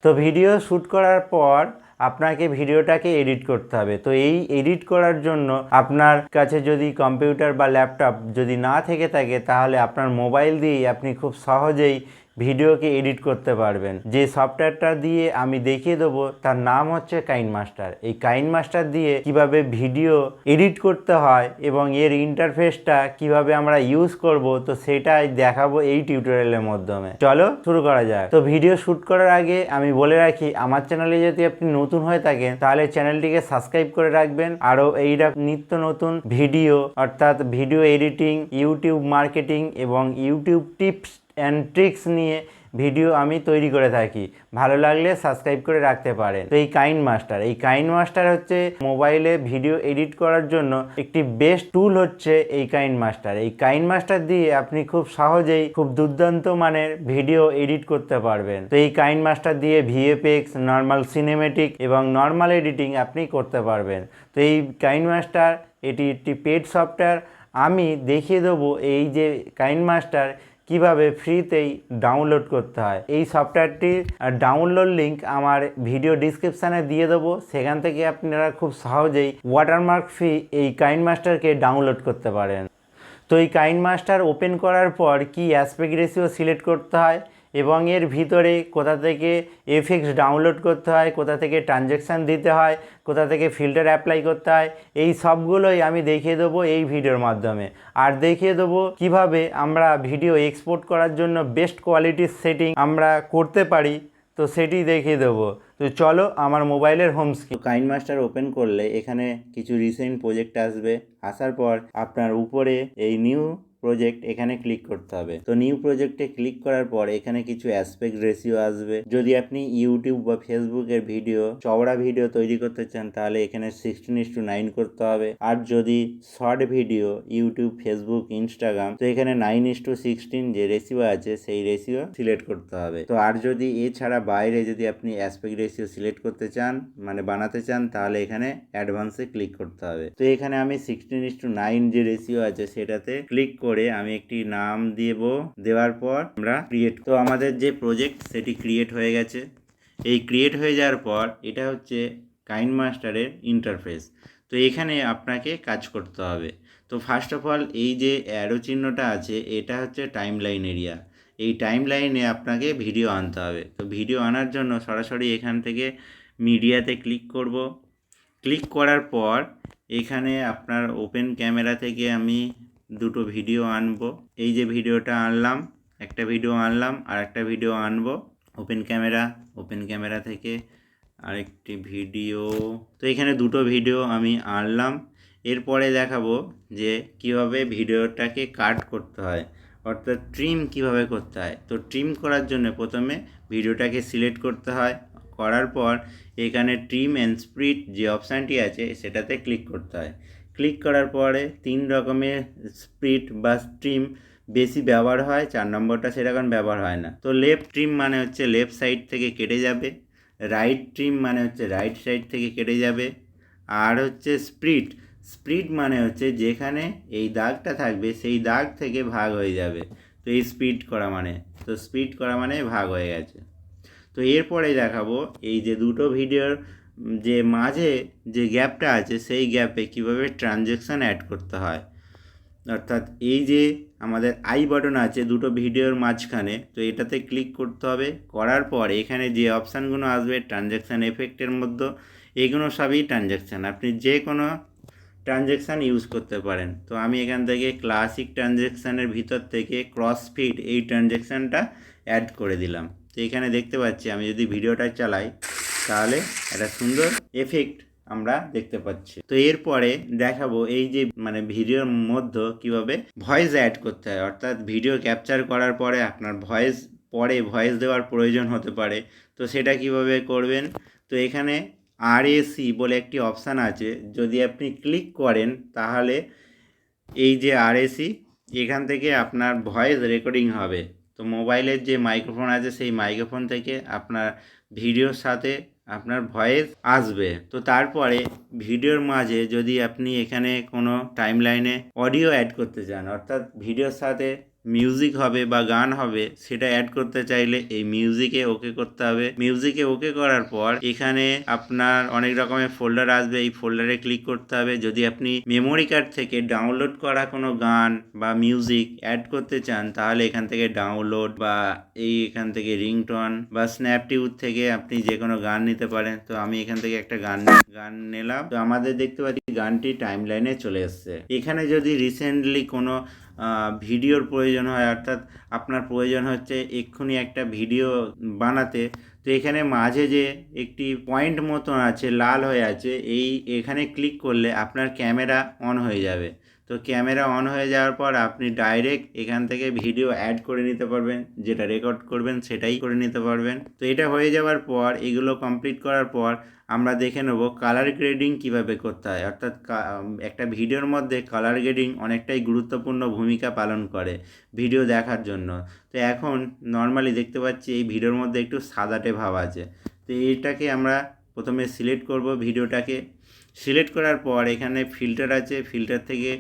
তো video shoot করার পর আপনাকে ভিডিওটাকে এডিট করতে হবে। তো এই এডিট করার জন্য আপনার কাছে যদি কম্পিউটার বা ল্যাপটপ যদি না থেকে থাকে, তাহলে আপনার মোবাইল দিয়েই আপনি খুব সহজেই ভিডিওকে এডিট করতে পারবেন। যে সফটওয়্যারটা দিয়ে আমি দেখিয়ে দেবো তার নাম হচ্ছে কাইনমাস্টার। এই কাইনমাস্টার দিয়ে কিভাবে ভিডিও এডিট করতে হয় এবং এর ইন্টারফেসটা কিভাবে আমরা ইউজ করব, তো সেটাই দেখাবো এই টিউটোরিয়ালের মাধ্যমে। চলো শুরু করা যাক। তো ভিডিও শ্যুট করার আগে আমি বলে রাখি, আমার চ্যানেলে যদি আপনি নতুন হয়ে থাকেন তাহলে চ্যানেলটিকে সাবস্ক্রাইব করে রাখবেন। আরও এইরকম নিত্য নতুন ভিডিও অর্থাৎ ভিডিও এডিটিং, ইউটিউব মার্কেটিং এবং ইউটিউব টিপস অ্যান্ড ট্রিক্স নিয়ে ভিডিও আমি তৈরি করে থাকি। ভালো লাগলে সাবস্ক্রাইব করে রাখতে পারেন। তো এই কাইনমাস্টার হচ্ছে মোবাইলে ভিডিও এডিট করার জন্য একটি বেস্ট টুল হচ্ছে এই কাইনমাস্টার দিয়ে আপনি খুব সহজেই খুব দুর্দান্ত মানের ভিডিও এডিট করতে পারবেন। তো এই কাইনমাস্টার দিয়ে ভিএফএক্স, নর্মাল সিনেমেটিক এবং নর্মাল এডিটিং আপনি করতে পারবেন। তো এই কাইনমাস্টার এটি একটি পেড সফটওয়্যার। আমি দেখিয়ে দেবো এই যে কাইনমাস্টার কিভাবে ফ্রিতেই ডাউনলোড করতে হয়। এই সফটওয়্যারটির ডাউনলোড লিঙ্ক আমার ভিডিও ডিসক্রিপশানে দিয়ে দেবো, সেখান থেকে আপনারা খুব সহজেই ওয়াটারমার্ক ফ্রি এই কাইনমাস্টারকে ডাউনলোড করতে পারেন। তো এই কাইনমাস্টার ওপেন করার পর কি অ্যাসপেক্ট রেশিও সিলেক্ট করতে হয় এবং এর ভিতরে কোথা থেকে এফেক্টস ডাউনলোড করতে হয়, কোথা থেকে ট্রানজ্যাকশান দিতে হয়, কোথা থেকে ফিল্টার অ্যাপ্লাই করতে হয়, এই সবগুলোই আমি দেখিয়ে দেবো এই ভিডিওর মাধ্যমে। আর দেখিয়ে দেবো কিভাবে আমরা ভিডিও এক্সপোর্ট করার জন্য বেস্ট কোয়ালিটির সেটিং আমরা করতে পারি, তো সেটি দেখিয়ে দেবো। তো চলো আমার মোবাইলের হোম স্ক্রিন। কাইনমাস্টার ওপেন করলে এখানে কিছু রিসেন্ট প্রজেক্ট আসবে। আসার পর আপনার উপরে এই নিউ প্রজেক্ট এখানে ক্লিক করতে হবে। তো নিউ প্রজেক্টে ক্লিক করার পর এখানে কিছু অ্যাসপেক্ট রেশিও আসবে। যদি আপনি ইউটিউব বা ফেসবুকের ভিডিও চওড়া ভিডিও তৈরি করতে চান তাহলে এখানে 16:9 করতে হবে। আর যদি short video YouTube, Facebook, Instagram, তো এখানে 9:16 যে রেশিও আছে সেই রেশিও সিলেক্ট করতে হবে। তো আর যদি এছাড়া বাইরে যদি আপনি অ্যাসপেক্ট রেশিও সিলেক্ট করতে চান, মানে বানাতে চান, তাহলে এখানে অ্যাডভান্সে ক্লিক করতে হবে। তো এখানে আমি 16:9 যে রেশিও আছে সেটাতে ক্লিক করে আমি একটি নাম দেওয়ার পর আমরা ক্রিয়েট। তো আমাদের যে প্রজেক্ট সেটি ক্রিয়েট হয়ে গেছে। এই ক্রিয়েট হয়ে যাওয়ার পর এটা হচ্ছে কাইনমাস্টারের ইন্টারফেস। তো এখানে আপনাকে কাজ করতে হবে। তো ফার্স্ট অফ অল এই যে অ্যারো চিহ্নটা আছে এটা হচ্ছে টাইমলাইন এরিয়া। এই টাইমলাইনে আপনাকে ভিডিও আনতে হবে। তো ভিডিও আনার জন্য সরাসরি এখান থেকে মিডিয়াতে ক্লিক করব। ক্লিক করার পর এখানে আপনার ওপেন ক্যামেরা থেকে আমি দুটো ভিডিও আনবো। এই যে ভিডিওটা আনলাম, একটা ভিডিও আনলাম আর একটা ভিডিও আনবো। ওপেন ক্যামেরা থেকে আরেকটি ভিডিও। তো এখানে দুটো ভিডিও আমি আনলাম। এরপরে দেখাবো যে কীভাবে ভিডিওটাকে কাট করতে হয়, অর্থাৎ ট্রিম কিভাবে করতে হয়। তো ট্রিম করার জন্য প্রথমে ভিডিওটাকে সিলেক্ট করতে হয়। করার পর এখানে ট্রিম অ্যান্ড স্প্লিট যে অপশানটি আছে সেটাতে ক্লিক করতে হয়। ক্লিক করার পরে 3 রকমের স্প্লিট বা ট্রিম বেশি ব্যবহার হয়, 4 নম্বরটা সেরকম ব্যবহার হয় না। তো লেফট ট্রিম মানে হচ্ছে লেফট সাইড থেকে কেটে যাবে, রাইট ট্রিম মানে হচ্ছে রাইট সাইড থেকে কেটে যাবে, আর হচ্ছে স্প্লিট মানে হচ্ছে যেখানে এই দাগটা থাকবে সেই দাগ থেকে ভাগ হয়ে যাবে। তো এই স্প্লিট করা মানে ভাগ হয়ে গেছে। তো এরপরে দেখাবো এই যে দুটো ভিডিওর যে মাঝে যে গ্যাপটা আছে সেই গ্যাপে কিভাবে ট্রানজ্যাকশান অ্যাড করতে হয়। অর্থাৎ এই যে আমাদের আই বাটন আছে দুটো ভিডিওর মাঝখানে, তো এটাতে ক্লিক করতে হবে। করার পর এখানে যে অপশানগুলো আসবে ট্রানজ্যাকশান এফেক্টের মধ্যে, এগুলো সবই ট্রানজ্যাকশান, আপনি যে কোনো ট্রানজ্যাকশান ইউজ করতে পারেন। তো আমি এখান থেকে ক্লাসিক ট্রানজ্যাকশানের ভিতর থেকে ক্রসফিট এই ট্রানজ্যাকশানটা অ্যাড করে দিলাম। তো এখানে দেখতে পাচ্ছি আমি যদি ভিডিওটা চালাই তাহলে একটা সুন্দর এফেক্ট আমরা দেখতে পাচ্ছি। তো এরপরে দেখাবো এই যে ভিডিওর মধ্যে কিভাবে ভয়েস অ্যাড করতে হয়। অর্থাৎ ভিডিও ক্যাপচার করার পরে আপনার ভয়েস দেওয়ার প্রয়োজন হতে পারে, তো সেটা কিভাবে করবেন। তো এখানে আরএসি বলে একটি অপশান আছে, যদি আপনি ক্লিক করেন তাহলে এই যে আরএসি এখান থেকে আপনার ভয়েস রেকর্ডিং হবে। তো মোবাইলের যে মাইক্রোফোন আছে সেই মাইক্রোফোন থেকে আপনার ভিডিওর সাথে আপনার ভয়েস আসবে। তো তারপরে ভিডিওর মাঝে যদি আপনি এখানে কোনো টাইমলাইনে অডিও অ্যাড করতে চান, অর্থাৎ ভিডিওর সাথে মিউজিক হবে বা গান হবে সেটা অ্যাড করতে চাইলে এই মিউজিকে ওকে করতে হবে। মিউজিকে ওকে করার পর এখানে আপনার অনেক রকমের ফোল্ডার আসবে, এই ফোল্ডারে ক্লিক করতে হবে। যদি আপনি মেমোরি কার্ড থেকে ডাউনলোড করা কোনো গান বা মিউজিক অ্যাড করতে চান তাহলে এখান থেকে ডাউনলোড বা এখান থেকে রিংটোন বা স্ন্যাপটিউড থেকে আপনি যে কোনো গান নিতে পারেন। তো আমি এখান থেকে একটা গান নিলাম। তো আমাদের দেখতে পাচ্ছি গানটি টাইম লাইনে চলে এসছে। এখানে যদি রিসেন্টলি কোনো ভিডিওর প্রয়োজন হয়, অর্থাৎ আপনার প্রয়োজন হচ্ছে এক্ষুনি একটা ভিডিও বানাতে, তো এখানে মাঝে যে একটি পয়েন্ট মতন আছে লাল হয়ে আছে, এখানে ক্লিক করলে আপনার ক্যামেরা অন হয়ে যাবে। তো ক্যামেরা অন হয়ে যাওয়ার পর আপনি ডাইরেক্ট এখান থেকে ভিডিও অ্যাড করে নিতে পারবেন, যেটা রেকর্ড করবেন সেটাই করে নিতে পারবেন। তো এটা হয়ে যাওয়ার পর এগুলো কমপ্লিট করার পর আমরা দেখে নেব কালার গ্রেডিং কিভাবে করতে হয়। অর্থাৎ একটা ভিডিওর মধ্যে কালার গ্রেডিং অনেকটাই গুরুত্বপূর্ণ ভূমিকা পালন করে ভিডিও দেখার জন্য। তো এখন নর্মালি দেখতে পাচ্ছি এই ভিডিওর মধ্যে একটু সাদাটে ভাব আছে। তো এইটাকে আমরা প্রথমে সিলেক্ট করব। ভিডিওটাকে সিলেক্ট করার পর এখানে ফিল্টার আছে, ফিল্টার থেকে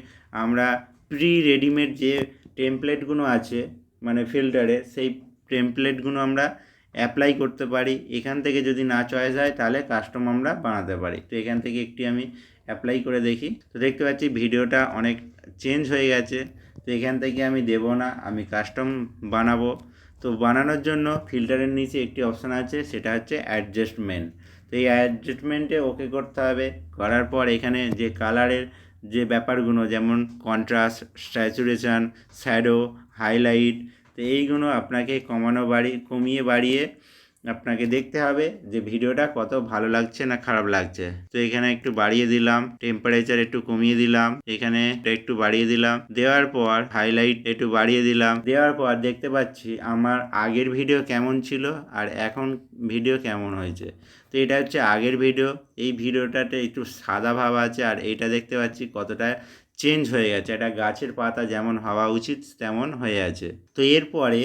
আমরা প্রি রেডিমেড যে টেমপ্লেটগুলো আছে মানে ফিল্টারে, সেই টেমপ্লেটগুলো আমরা অ্যাপ্লাই করতে পারি। এখান থেকে যদি না চয়েস হয় তাহলে কাস্টম আমরা বানাতে পারি। তো এখান থেকে একটি আমি অ্যাপ্লাই করে দেখি। তো দেখতে পাচ্ছি ভিডিওটা অনেক চেঞ্জ হয়ে গেছে। তো এখান থেকে আমি দেব না, আমি কাস্টম বানাবো। তো বানানোর জন্য ফিল্টারের নিচে একটি অপশান আছে, সেটা হচ্ছে অ্যাডজাস্টমেন্ট। তো এই অ্যাডজাস্টমেন্টে ওকে করতে হবে। করার পর এখানে যে কালারের যে ব্যাপারগুলো যেমন কন্ট্রাস্ট, স্যাচুরেশন, শ্যাডো, হাইলাইট, তো এইগুলো আপনাকে কমিয়ে বাড়িয়ে আপনাকে দেখতে হবে যে ভিডিওটা কত ভালো লাগছে না খারাপ লাগছে। তো এখানে একটু বাড়িয়ে দিলাম, টেম্পারেচার একটু কমিয়ে দিলাম, এখানে একটু বাড়িয়ে দিলাম, দেওয়ার পর হাইলাইট একটু বাড়িয়ে দিলাম। দেওয়ার পর দেখতে পাচ্ছি আমার আগের ভিডিও কেমন ছিল আর এখন ভিডিও কেমন হয়েছে। তো এটা হচ্ছে আগের ভিডিও, এই ভিডিওটাতে একটু সাদা ভাব আছে আর এটা দেখতে পাচ্ছি কতটা চেঞ্জ হয়ে গেছে, একটা গাছের পাতা যেমন হওয়া উচিত তেমন হয়ে আছে। তো এরপরে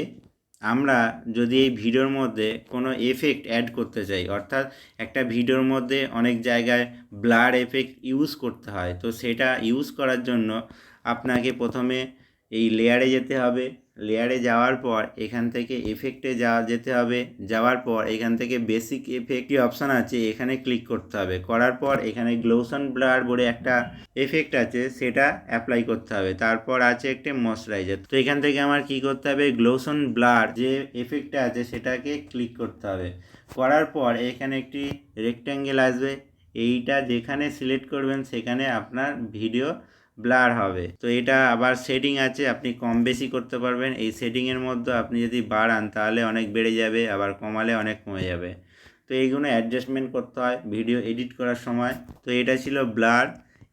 আমরা যদি এই ভিডিওর মধ্যে কোনো এফেক্ট অ্যাড করতে চাই, অর্থাৎ একটা ভিডিওর মধ্যে অনেক জায়গায় ব্লার এফেক্ট ইউজ করতে হয়, তো সেটা ইউজ করার জন্য আপনাকে প্রথমে এই লেয়ারে যেতে হবে। লেয়ারে যাওয়ার পর এখান থেকে এফেক্টে যেতে হবে। যাওয়ার পর এখান থেকে বেসিক এফেক্টই অপশান আছে, এখানে ক্লিক করতে হবে। করার পর এখানে গ্লোশন ব্লার বলে একটা এফেক্ট আছে, সেটা অ্যাপ্লাই করতে হবে। তারপর আছে একটা ময়শ্চারাইজার। তো এখান থেকে আমার কি করতে হবে, গ্লোশন ব্লার যে এফেক্টটা আছে সেটাকে ক্লিক করতে হবে। করার পর এখানে একটি রেক্ট্যাঙ্গেল আসবে, এইটা যেখানে সিলেক্ট করবেন সেখানে আপনার ভিডিও ব্লার হবে। তো এটা আবার সেটিং আছে, আপনি কম বেশি করতে পারবেন। এই সেটিংয়ের মধ্যে আপনি যদি বাড়ান তাহলে অনেক বেড়ে যাবে, আবার কমালে অনেক কমে যাবে। তো এইগুলো অ্যাডজাস্টমেন্ট করতে হয় ভিডিও এডিট করার সময়। তো এটা ছিল ব্লার।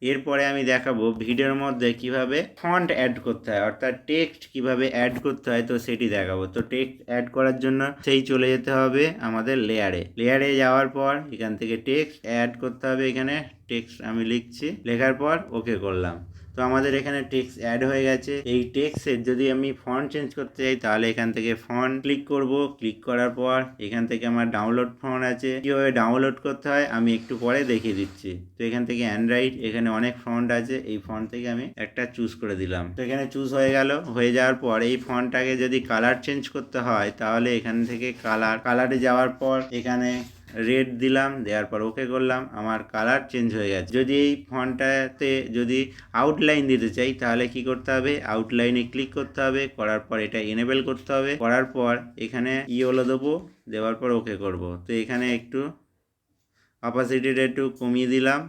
এরপরে আমি দেখাবো ভিডিওর মধ্যে কিভাবে ফন্ট অ্যাড করতে হয়, অর্থাৎ টেক্সট কিভাবে অ্যাড করতে হয়, তো সেটি দেখাবো। তো টেক্সট অ্যাড করার জন্য চলে যেতে হবে আমাদের লেয়ারে যাওয়ার পর এখান থেকে টেক্সট অ্যাড করতে হবে। এখানে টেক্সট আমি লিখছি, লেখার পর ওকে করলাম। তো আমাদের এখানে টেক্সট অ্যাড হয়ে গেছে। এই টেক্সটের যদি আমি ফন্ট চেঞ্জ করতে চাই তাহলে এখান থেকে ফন্ট ক্লিক করব। ক্লিক করার পর এখান থেকে আমার ডাউনলোড ফন্ট আছে, কীভাবে ডাউনলোড করতে হয় আমি একটু পরে দেখিয়ে দিচ্ছি। তো এখান থেকে অ্যান্ড্রয়েড, এখানে অনেক ফন্ট আছে, এই ফন্ট থেকে আমি একটা চুজ করে দিলাম। তো এখানে চুজ হয়ে গেল। হয়ে যাওয়ার পর এই ফন্টটাকে যদি কালার চেঞ্জ করতে হয় তাহলে এখান থেকে কালারে যাওয়ার পর এখানে রেড দিলাম, দেওয়ার পর ওকে করলাম, আমার কালার চেঞ্জ হয়ে গেছে। যদি এই ফন্টটাতে যদি আউটলাইন দিতে চাই তাহলে কি করতে হবে, আউটলাইনে ক্লিক করতে হবে। করার পর এটা এনেবল করতে হবে। করার পর এখানে ইয়েলো দেবো, দেওয়ার পর ওকে করব। তো এখানে একটু অপাসিটিটা একটু কমিয়ে দিলাম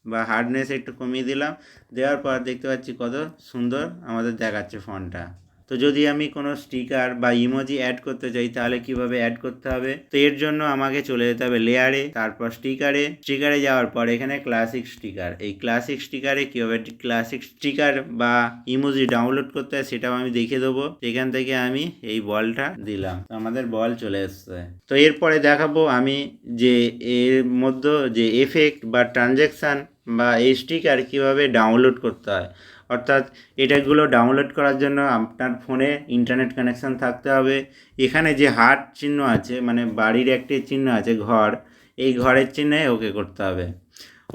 বা হার্ডনেস একটু কমিয়ে দিলাম। দেওয়ার পর দেখতে পাচ্ছি কত সুন্দর আমাদের দেখাচ্ছে ফন্টটা। তো যদি আমি কোনো স্টিকার বা ইমোজি অ্যাড করতে চাই তাহলে কিভাবে অ্যাড করতে হবে, তো এর জন্য আমাকে চলে যেতে হবে লেয়ারে, তারপর স্টিকারে যাওয়ার পর এখানে ক্লাসিক স্টিকার, এই ক্লাসিক স্টিকারে কীভাবে ক্লাসিক স্টিকার বা ইমোজি ডাউনলোড করতে হয় সেটাও আমি দেখিয়ে দেবো। এখান থেকে আমি এই বলটা দিলাম, আমাদের বল চলে এসছে। তো এরপরে দেখাবো আমি যে এর মধ্যে যে এফেক্ট বা ট্রানজ্যাকশান বা এই স্টিকার কীভাবে ডাউনলোড করতে হয়। অর্থাৎ এটাগুলো ডাউনলোড করার জন্য আপনার ফোনে ইন্টারনেট কানেকশান থাকতে হবে। এখানে যে হার্ট চিহ্ন আছে মানে বাড়ির একটি চিহ্ন আছে ঘর, এই ঘরের চিহ্নে ওকে করতে হবে।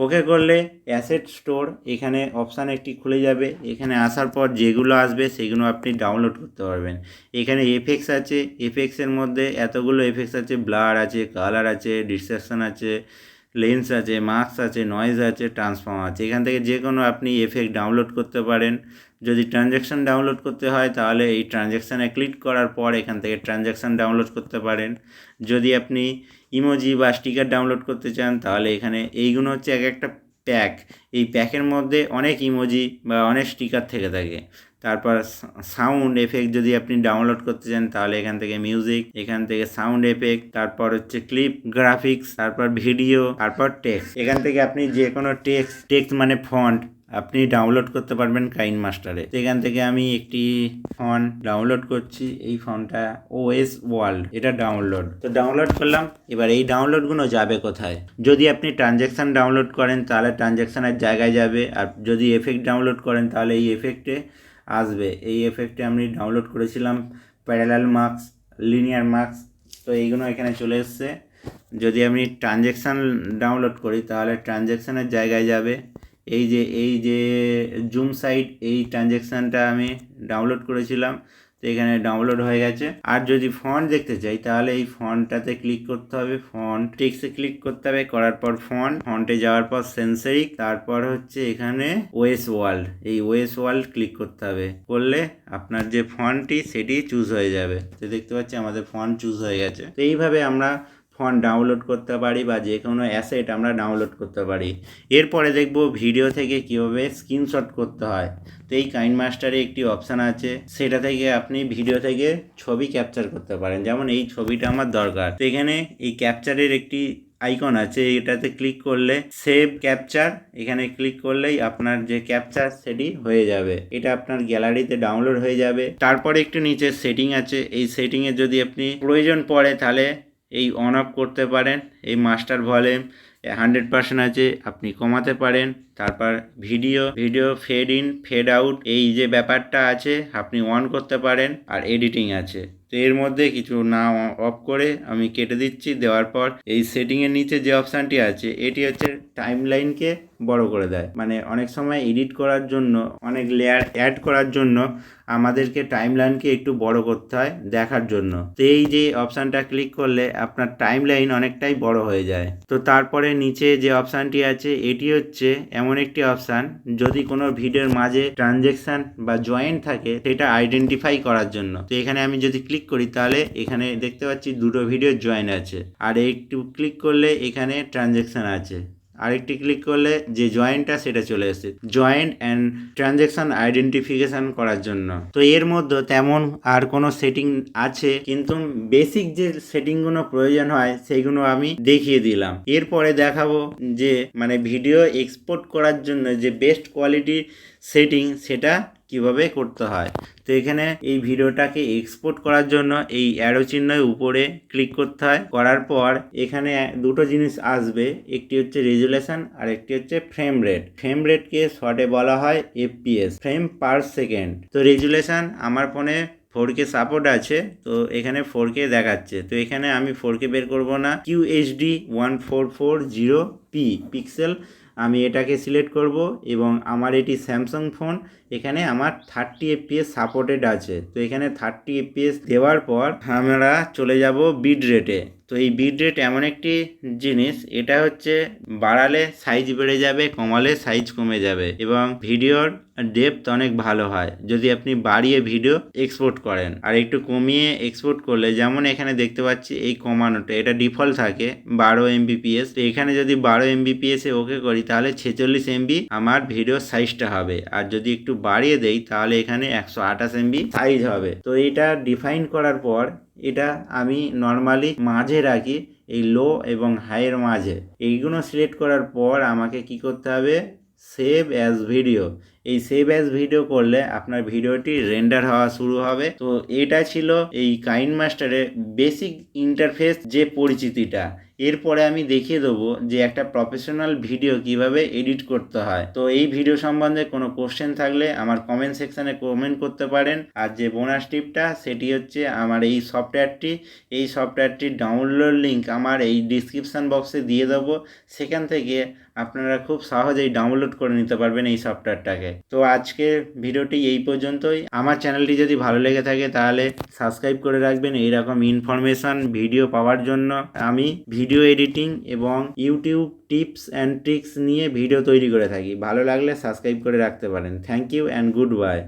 ওকে করলে অ্যাসেট স্টোর এখানে অপশান একটি খুলে যাবে। এখানে আসার পর যেগুলো আসবে সেগুলো আপনি ডাউনলোড করতে পারবেন। এখানে এফেক্টস আছে, এফেক্টসের মধ্যে এতগুলো এফেক্টস আছে, ব্লার আছে, কালার আছে, ডিসট্রাকশন আছে, লেন্স আছে, মাস্ক আছে, নয়েজ আছে, ট্রান্সফর্ম আছে। এখান থেকে যে কোনো আপনি এফেক্ট ডাউনলোড করতে পারেন। যদি ট্রানজ্যাকশান ডাউনলোড করতে হয় তাহলে এই ট্রানজ্যাকশানে ক্লিক করার পর এখান থেকে ট্রানজ্যাকশান ডাউনলোড করতে পারেন। যদি আপনি ইমোজি বা স্টিকার ডাউনলোড করতে চান তাহলে এখানে এইগুলো হচ্ছে এক একটা প্যাক। এই প্যাকের মধ্যে অনেক ইমোজি বা অনেক স্টিকার থেকে থাকে। তারপর সাউন্ড এফেক্ট যদি আপনি ডাউনলোড করতে চান তাহলে এখান থেকে মিউজিক, এখান থেকে সাউন্ড এফেক্ট, তারপর হচ্ছে ক্লিপ, গ্রাফিক্স, তারপর ভিডিও, তারপর টেক্সট। এখান থেকে আপনি যে কোনো টেক্সট মানে ফন্ট আপনি ডাউনলোড করতে পারবেন কাইনমাস্টারে। এখান থেকে আমি একটি ফন্ট ডাউনলোড করছি। এই ফন্টটা ওএস ওয়ার্ল্ড, এটা ডাউনলোড করলাম। এবার এই ডাউনলোডগুলো যাবে কোথায়? যদি আপনি ট্রানজ্যাকশান ডাউনলোড করেন তাহলে ট্রানজ্যাকশানের জায়গায় যাবে, আর যদি এফেক্ট ডাউনলোড করেন তাহলে এই এফেক্টে আসবে। এই এফেক্টে আমি ডাউনলোড করেছিলাম প্যারালাল মার্কস, লিনিয়ার মার্কস, তো এইগুলো এখানে চলে এসছে। যদি আমি ট্রানজ্যাকশান ডাউনলোড করি তাহলে ট্রানজ্যাকশানের জায়গায় যাবে। এই যে জুম সাইট, এই ট্রানজ্যাকশানটা আমি ডাউনলোড করেছিলাম, তো এখানে ডাউনলোড হয়ে গেছে। আর যদি ফন্ট দেখতে চাই তাহলে এই ফন্টটাতে ক্লিক করতে হবে, ফন্ট টেক্সটে ক্লিক করতে হবে, করার পর ফন্টে যাওয়ার পর সেন্সরিক, তারপর হচ্ছে এখানে ওএস ওয়ার্ল্ড, এই ওএস ওয়ার্ল্ড ক্লিক করতে হবে। করলে আপনার যে ফন্টটি সেটি চুজ হয়ে যাবে। তো দেখতে পাচ্ছি আমাদের ফন্ট চুজ হয়ে গেছে। তো এইভাবে আমরা ফন্ট ডাউনলোড করতে পারি বা যে কোনো অ্যাসেট আমরা ডাউনলোড করতে পারি। এরপরে দেখব ভিডিও থেকে কীভাবে স্ক্রিনশট করতে হয়। তো এই কাইনমাস্টারে একটি অপশান আছে, সেটা থেকে আপনি ভিডিও থেকে ছবি ক্যাপচার করতে পারেন। যেমন এই ছবিটা আমার দরকার, তো এখানে এই ক্যাপচারের একটি আইকন আছে, এটাতে ক্লিক করলে সেভ ক্যাপচার, এখানে ক্লিক করলেই আপনার যে ক্যাপচার সেটি হয়ে যাবে। এটা আপনার গ্যালারিতে ডাউনলোড হয়ে যাবে। তারপরে একটু নিচে সেটিং আছে, এই সেটিংয়ে যদি আপনি প্রয়োজন পড়ে তাহলে এই অন অফ করতে পারেন। এই মাস্টার ভলিউম 100% আছে, আপনি কমাতে পারেন। তারপর video fade in fade out, এই যে ব্যাপারটা আছে আপনি অন করতে পারেন। আর এডিটিং আছে, তো এর মধ্যে কিছু না অফ করে আমি কেটে দিচ্ছি। দেওয়ার পর এই সেটিংয়ের নিচে যে অপশানটি আছে এটি হচ্ছে টাইমলাইনকে বড় করে দেয়। মানে অনেক সময় এডিট করার জন্য, অনেক লেয়ার অ্যাড করার জন্য আমাদেরকে টাইমলাইনকে একটু বড় করতে হয় দেখার জন্য। তো এই যে অপশানটা ক্লিক করলে আপনার টাইমলাইন অনেকটাই বড় হয়ে যায়। তো তারপরে নিচে যে অপশানটি আছে এটি হচ্ছে এমন একটি অপশান, যদি কোনো ভিডিওর মাঝে ট্রানজ্যাকশান বা জয়েন্ট থাকে সেটা আইডেন্টিফাই করার জন্য। তো এখানে আমি যদি ক্লিক করি তাহলে এখানে দেখতে পাচ্ছি দুটো ভিডিও জয়েন্ট আছে, আর একটু ক্লিক করলে এখানে ট্রানজ্যাকশান আছে, আরেকটি ক্লিক করলে যে জয়েন্টটা সেটা চলে আসছে, জয়েন্ট অ্যান্ড ট্রানজ্যাকশান আইডেন্টিফিকেশান করার জন্য। তো এর মধ্যে তেমন আর কোনো সেটিং আছে, কিন্তু বেসিক যে সেটিংগুলো প্রয়োজন হয় সেইগুলো আমি দেখিয়ে দিলাম। এরপরে দেখাবো যে মানে ভিডিও এক্সপোর্ট করার জন্য যে বেস্ট কোয়ালিটির সেটিং সেটা কিভাবে করতে হয়। তো এখানে এই ভিডিওটাকে এক্সপোর্ট করার জন্য এই অ্যারো চিহ্নের উপরে ক্লিক করতে হয়। করার পর এখানে দুটো জিনিস আসবে, একটি হচ্ছে রেজুলেশন আর একটি হচ্ছে ফ্রেম রেট। ফ্রেম রেটকে শর্টে বলা হয় এফপিএস, ফ্রেম পার সেকেন্ড। তো রেজুলেশন আমার ফোনে 4K সাপোর্ট আছে, তো এখানে 4K দেখাচ্ছে। তো এখানে আমি 4K বের করব না, QHD 1440p পিক্সেল আমি এটাকে সিলেক্ট করব। এবং আমার এটি স্যামসাং ফোন, এখানে আমার 30 fps সাপোর্টেড আছে। তো এখানে 30 fps দেওয়ার পর আমরা চলে যাব বিট রেটে। তো এই বিট রেট এমন একটি জিনিস, এটা হচ্ছে বাড়ালে সাইজ বেড়ে যাবে, কমালে সাইজ কমে যাবে, এবং ভিডিওর ডেপথ অনেক ভালো হয় যদি আপনি বাড়িয়ে ভিডিও এক্সপোর্ট করেন। আর একটু কমিয়ে এক্সপোর্ট করলে, যেমন এখানে দেখতে পাচ্ছি এই কমানোটা, এটা ডিফল্ট থাকে 12 mbps। তো এখানে যদি 12 mbps এ ওকে করি তাহলে 46 MB আমার ভিডিও সাইজটা হবে। আর যদি একটু বাড়িয়ে দেই তাহলে এখানে 128 MB সাইজ হবে। তো এটা ডিফাইন করার পর এটা আমি নর্মালি মাঝে রাখি, এই লো এবং হাইয়ের মাঝে। এইগুলো সিলেক্ট করার পর আমাকে কি করতে হবে, সেভ অ্যাজ ভিডিও, এই সেভ অ্যাজ ভিডিও করলে আপনার ভিডিওটি রেন্ডার হওয়া শুরু হবে। তো এটা ছিল এই কাইনমাস্টারের বেসিক ইন্টারফেস যে পরিচিতিটা। এরপরে আমি দেখিয়ে দেবো যে একটা প্রফেশনাল ভিডিও কিভাবে এডিট করতে হয়। তো এই ভিডিও সম্বন্ধে কোনো কোশ্চেন থাকলে আমার কমেন্ট সেকশানে কমেন্ট করতে পারেন। আর যে বোনাস টিপটা সেটি হচ্ছে আমার এই সফটওয়্যারটির ডাউনলোড লিঙ্ক আমার এই ডিসক্রিপশান বক্সে দিয়ে দেবো। সেখান থেকে আপনারা খুব সহজেই ডাউনলোড করে নিতে পারবেন এই সফটওয়্যারটাকে। তো আজকের ভিডিওটি এই পর্যন্তই। আমার চ্যানেলটি যদি ভালো লেগে থাকে তাহলে সাবস্ক্রাইব করে রাখবেন এইরকম ইনফরমেশান ভিডিও পাওয়ার জন্য। আমি ভিডিও এডিটিং এবং ইউটিউব টিপস অ্যান্ড ট্রিক্স নিয়ে ভিডিও তৈরি করে থাকি। ভালো লাগলে সাবস্ক্রাইব করে রাখতে পারেন। Thank you and good bye.